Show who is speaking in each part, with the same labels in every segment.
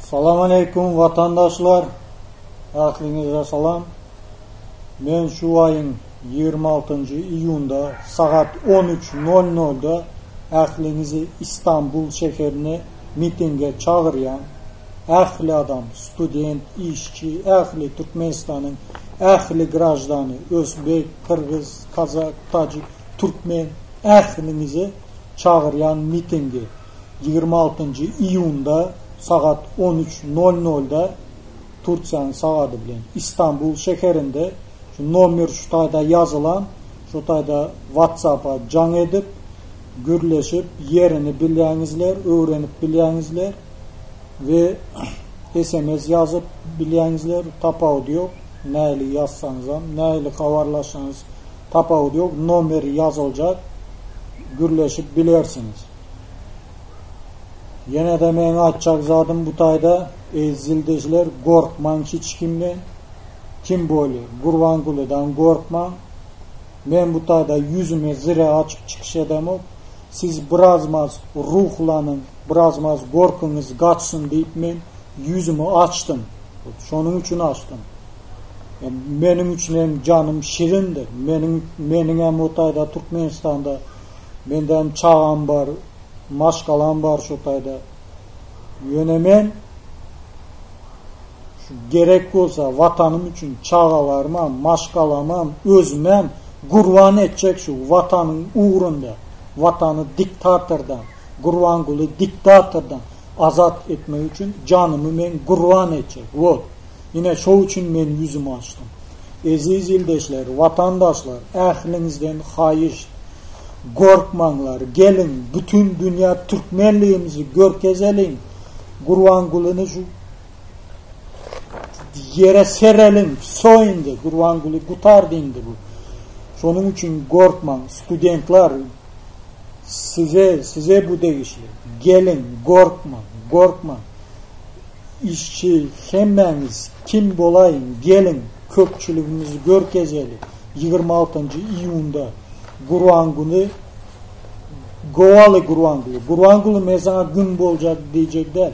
Speaker 1: Selamünaleyküm vatandaşlar. Aklınıza salam. Men şu ayın 26 iyunda saat 13:00'da aklınızı İstanbul şehrine mitinge çağıryan ahli adam, student, işçi, ahli Türkmenistan'ın ahli grajdanı, Özbek, Kırgız, Kazak, Tacik, Türkmen ahlinizi çağıryan mitinge 26 iyunda saat 13:00'da Türkçe'nin saati bilen İstanbul şehrinde şu nomer şu tayda yazılan şu tayda WhatsApp'a can edip gürleşip yerini bilenizler, öğrenip bilenizler ve SMS yazıp bilenizler tapağı diyor. Neyli yazsanız neyli kavarlaşsanız tapağı diyor. Nomeri yazılacak. Gürleşip bilersiniz. Yine de men açacak zaten bu tayda zildeşler korkman hiç kimden. Kim böyle? Gurvangulu'dan korkman. Men bu tayda yüzüme zire açıp çıkış edemem. Siz birazmaz ruhlanın, birazmaz korkunuz kaçsın deyip men yüzümü açtım. Şunun için açtım. Benim için hem canım şirindir. Benim hem o tayda Türkmenistan'da benden çağan var, maşkalan var şu tayda. Yönemen gerek olsa vatanım için çağalarmam, maşkalamam, özmem, kurban edecek şu vatanın uğrunda. Vatanı diktatörden, Gurvangulu diktatörden azat etmek için canımı ben kurban edecek. O. Yine şu için ben yüzümü açtım. Aziz ildeşler, vatandaşlar, ahlinizden hayiş, korkmanlar, gelin bütün dünya Türkmenliğimizi görkezelim. Gurvangulu'nu şu yere serelim, soyundu. Gurvangulu kurtardı indi bu. Şunun için korkman, studentlar, size bu değişir. Gelin, korkma. İşçi, hemmeniz, kim bolayın, gelin, köpçülüğümüzü görkezeli. 26 iyunda Gurvangulu, Govalı Gurvangulu. Gurvangulu mezana gün olacak diyecekler.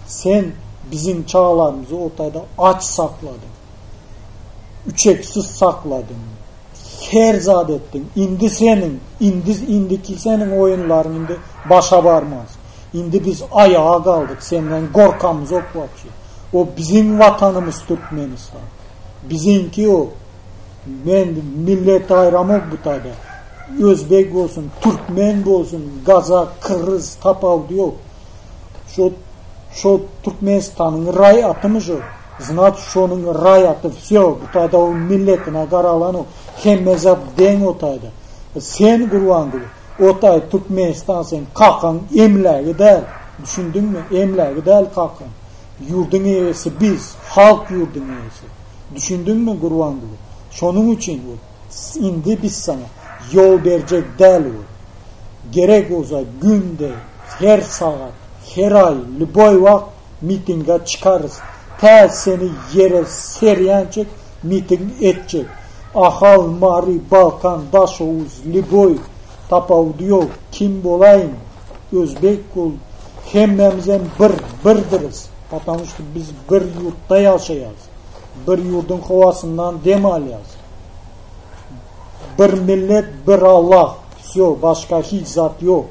Speaker 1: Sen bizim çağlarımızı ortada aç sakladın. Üçeksiz sakladın. Herzat ettin. İndiki senin oyunların indi başa varmaz. İndi biz ayağa kaldık. Senden korkamız yok vapşı. O bizim vatanımız Türkmenistan. Bizimki o. Ben millet ayramı bu tabi. Özbek olsun, Türkmen olsun, Kazak, Kırgız, Tapav diyor. Şu Türkmenistan'ın rayatımız o. Znat şonun rayatı все, bu tayda o milletine karalan o. Hem mezap den o tayda. Sen Gurvangulu, o tayda Türkmenistan sen kalkan emlaki değil. Düşündün mü? Emlaki değil kalkan. Yurdun iyisi biz, halk yurdun iyisi. Düşündün mü Gurvangulu? Şonun için o. İndi biz sana yol verecek değil o. Gerek olsa günde, her saat, her ay, liboy vakt mitinga çıkarız. Seni yere seryenecek, miting edecek. Ahal, Mari, Balkan, Daşoğuz, Liboy, Tapav diyor. Kim olayım? Özbek ol. Hemmemizden birdiriz. Patamıştı biz bir yurtta yaşayız. Bir yurdun havasından dem alıyız. Bir millet, bir Allah. Başka hiç zat yok.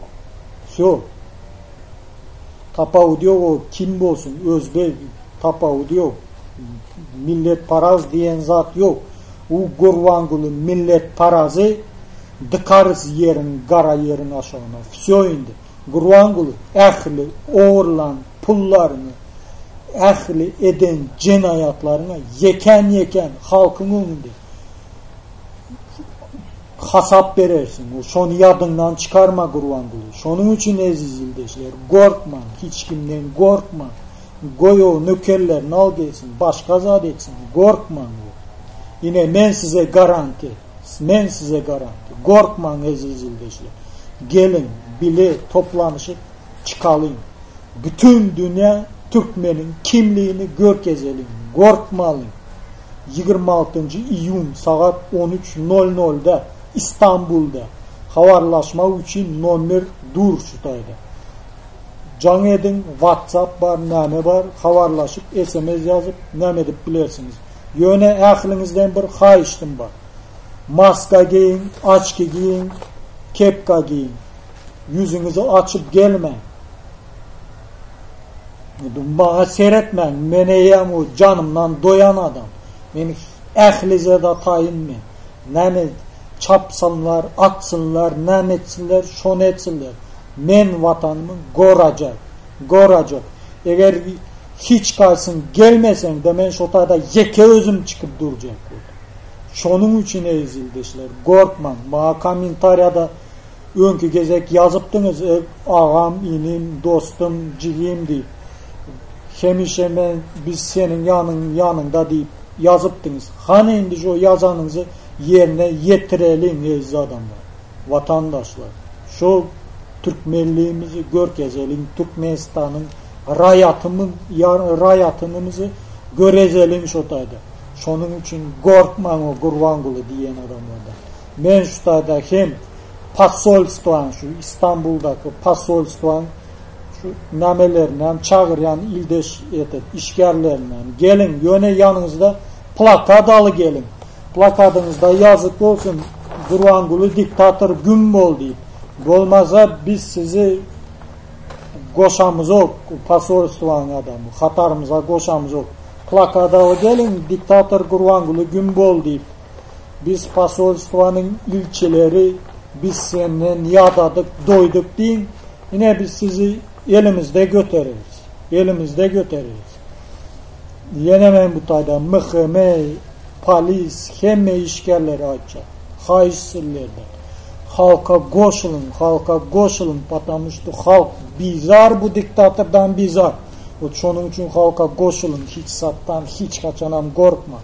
Speaker 1: Tapav diyor o kim olsun? Özbek. Tapav diyor. Millet paraz diyen zat yok. O Gurvangulu millet parazı dıkarız yerin, gara yerin aşağına. Все indi. Gurvangulu ehli oğurlan pullarını ehli eden cinayatlarına yeken halkın önünde hasap verirsin. Şonu yadından çıkarma Gurvangulu. Şunun için aziz ildeşler korkma. Hiç kimden korkma. Goyo nökerlerini al gelsin. Başka zat etsin. Korkma. Yine men size garanti. Korkman aziz ildeşler. Gelin bile toplanışıp çıkalım. Bütün dünya Türkmenin kimliğini görkezelim. Korkmalıyım. 26 iyun saat 13:00'da İstanbul'da havarlaşma için nomer dur şu tayda. Can edin, WhatsApp var, näme var, habarlaşıp, SMS yazıp, näme edip bilersiniz. Yöne ahlinizden bir hayıştım var. Maska giyin, açkı giyin, kepka giyin. Yüzünüzü açıp gelmeyin. Bana seyretmen, meneyem o canımdan doyan adam. Beni ehlize de tayinme. Näme çapsınlar, atsınlar, näme etsinler, şonu etsinler. Men vatanımı goracak. Eğer hiç kalsın gelmesen de men şotada yeke özüm çıkıp duracak. Şonun için ezildeşler. Korkman. Bana komentariyada önkü gezek yazıptınız. Ağam, inim, dostum, cigim deyip. Hemişe biz senin yanında deyip yazıptınız. Hani indi o yazanınızı yerine yetirelim aziz adamlar. Vatandaşlar. Şu Türkmenliğimizi görkezelim. Türkmenistan'ın rayatımızı görezelim şotayda. Şonun için korkman o Gurvangulu diyen adamlarda. Men şutayda hem pasolstvan şu İstanbul'daki pasolstvan şu namelerle çağıran ildeş etet işgərlerle gelin yöne yanınızda plakat alı gelin. Plakatınızda yazık olsun Gurvangulu diktatör gün bol deyip. Olmazsa biz sizi koşamız yok. Pasolstvan adamı. Hatarımıza koşamız yok. Plakada gelin diktatör Gurvangulu gün bol deyip. Biz pasolstvanın ilçeleri biz senden yadadık, doyduk deyin. Yine biz sizi elimizde götürürüz. Yenemen bu tayda mıhıme, polis, hemme işgərleri açacak. Hayış sırlarda. Halka koşulun, patamıştı halk bizar bu diktatörden bizar. Şunun için halka koşulun, hiç sattan, hiç kaçanam korkma.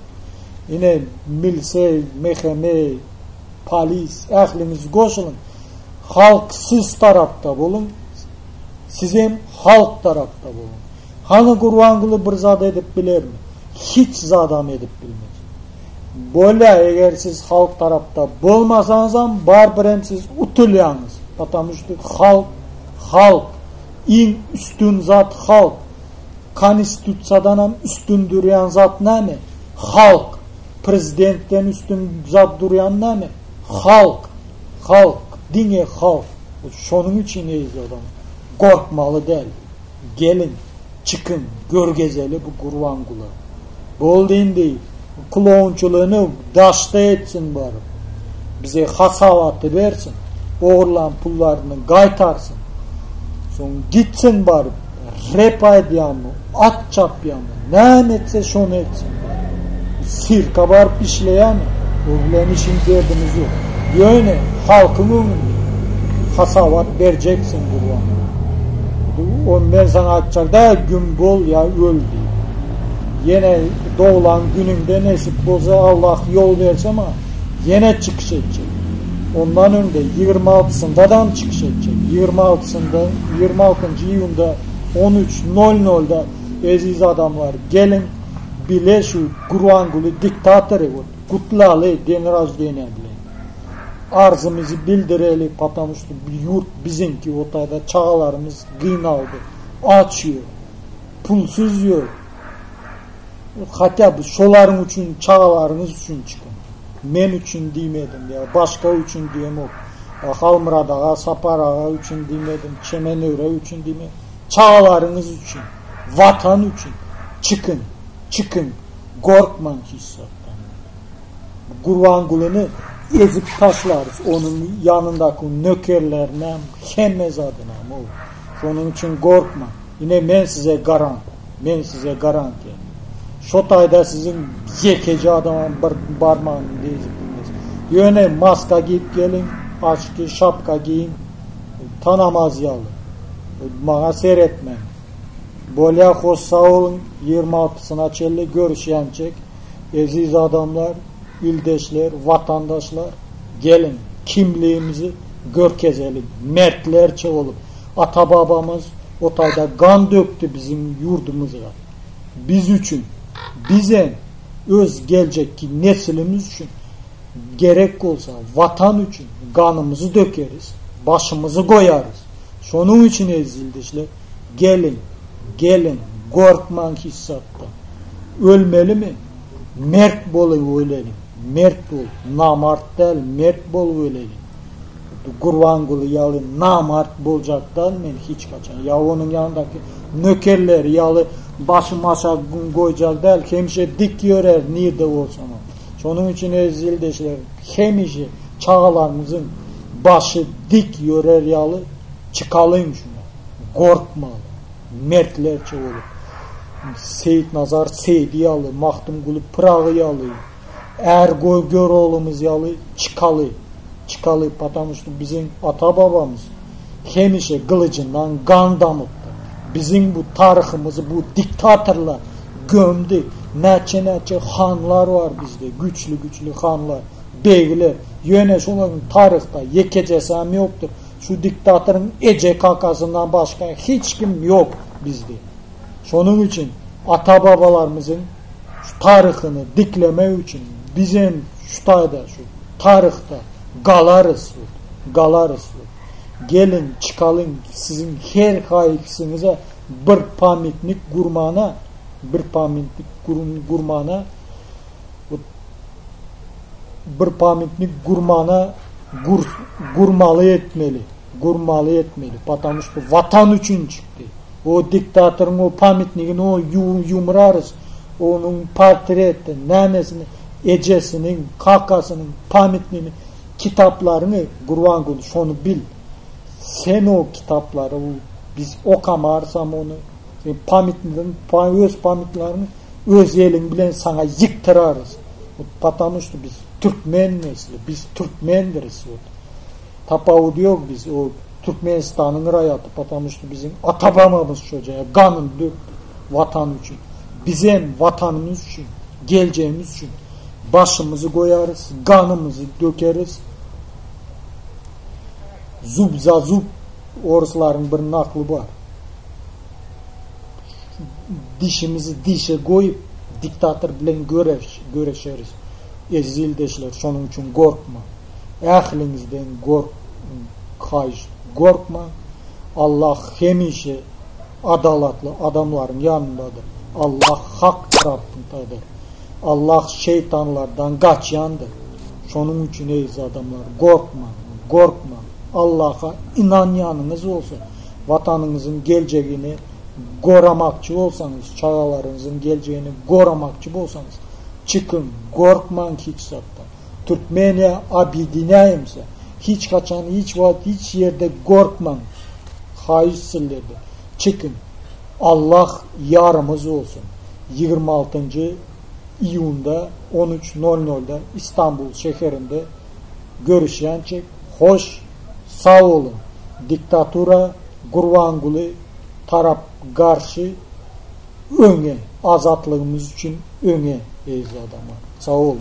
Speaker 1: Yine milse, meheme, polis, ahliniz koşulun. Halk siz tarafta bulun, sizin halk tarafta bulun. Hani Gurvangulu bir zat edip bilir mi? Hiç zadam edip bilmez. Böyle eğer siz halk tarafta bulmasanız barbarem siz utulyanız. Patamıştı halk, in üstün zat halk. Konstitusiyadan üstün duruyan zat näme? Halk. Prezidentten üstün zat duruyan näme? Halk. Dine halk. Şonun için eyiz adam. Korkmalı değil. Gelin, çıkın, görgezeli bu Gurvangulu. Bol deyin değil. Klonçuluğunu daşta etsin bari. Bize hasavatı versin. Oğurlan pullarını gaytarsın. Sonra gitsin bari. Repa ediyor mu? At çapıyor mu? Ne etse şunu etsin. Sirka var işleyen mi? Oğlan işin derdimiz yok. Yöne halkın önünde hasavat vereceksin Gurvangulu. Ben sana açacak da gün bol ya öl diye. Yine doğulan gününde nasip boza Allah yol verse ama yine çıkış edecek. Ondan önce 26'sında çıkış edecek. 26. iyunda 13.00'da aziz adamlar gelin bile şu Gurvangulu diktatörü kutlalı deniraj denebilir. Arzımızı bildirelim patamıştı bir yurt bizimki otayda çağalarımız kıynaldı. Açıyor. Pulsuz yok. Hatta bu şoların için çağalarınız için çıkın. Men için demedim ya. Başka için diyemem. Halmıradağa, Saparağa için demedim. Çemenöre için demedim. Çağalarınız için. Vatan için. Çıkın. Korkman hissattan. Gurvangulu'nu ezip taşlarız. Onun yanındaki nökerlerine hemmez adına. Onun için korkma. Yine ben size garanti. Şotayda sizin yekeci adamın barmağını deyizipiniz. Yöne maska giyip gelin, açkı, şapka giyin, tanamaz yalı. Bana seyretmeyin. Böyle hoş sağ olun, 26'sına çelli görüşenecek. Aziz adamlar, ildeşler, vatandaşlar, gelin kimliğimizi görkezelim. Mertlerçe olup, ata babamız otayda kan döktü bizim yurdumuza. Biz için, bize öz gelecek ki neslimiz için gerek olsa vatan için kanımızı dökeriz, başımızı koyarız. Şunun için ezildi işte. Gelin, korkman hissattan. Ölmeli mi? Mert bolu ölelim. Mert bol. Namart değil, mert bol ölelim. Kurvangulu yalı namart bolacaktan men hiç kaçan. Ya onun yanındaki nökerler yalı başı maşa koyacak değil, hemşe dik yörer nerede olsa. Onun için ezildeşler hemşe çağalarımızın başı dik yörer yalı çıkalım şuna. Korkmalı. Mertlerçe olur. Seyit Nazar Seydi yalı, Mahtum Gulu Prağı yalı, Ergoy Göroğlu'muz yalı çıkalı. Потому что bizim ata babamız hemişe kılıcından kan damıttı. Bizim bu tarihimizi bu diktatörler gömdü. Neçe hanlar var bizde. Güçlü hanlar, beyler. Yöneş onların tarihte yekecesem yoktur. Şu diktatörün ece kakasından başka hiç kim yok bizde. Onun için ata babalarımızın şu tarihini dikleme için bizim şu tarihte galarız. Gelin çıkalım sizin her haykısınıza bir pamitlik gurmana gurmalı etmeli. Потому что vatan için çıktı. O diktatörün o pamitliğini o yumrarız. Onun portreti, nemesini, ecesinin, kakasının, pamitliğini, kitaplarını Kurvangul şunu bil. Sen o kitapları biz okamarsam onu öz pamitlerini öz elin bilen sana yıktırarız. Потому что biz Türkmen nesli, biz Türkmendiriz. Tapağı diyor biz o Türkmenistan'ın hayatı. Потому что bizim atabamamız çocuğa kanın döktü vatan için. Bizim vatanımız için, geleceğimiz için başımızı koyarız, kanımızı dökeriz. Zub za zub orusların bir naklı var. Dişimizi dişe koyup diktatör bilen göreşeriz. Ezildeşler, şunun için korkma. Ehlinizden korkma. Allah hemişe adaletli adamların yanındadır. Allah hak tarafındadır. Allah şeytanlardan kaçyandır. Şunun için ey adamlar korkma. Allah'a inanyanınız olsun. Vatanınızın geleceğini korumakçı olsanız, çağalarınızın geleceğini korumakçı olsanız çıkın, korkmayın hiç zaten. Türkmeniye abidineyimse hiç kaçan, hiç yerde korkmayın. Hayırsızlerde çıkın. Allah yarımız olsun. 26. iyunda 13.00'da İstanbul şehrinde görüşecek. Hoş, sağ olun. Diktatura, Kurvangulu taraf karşı öne, azatlığımız için öne adamlar. Sağ olun.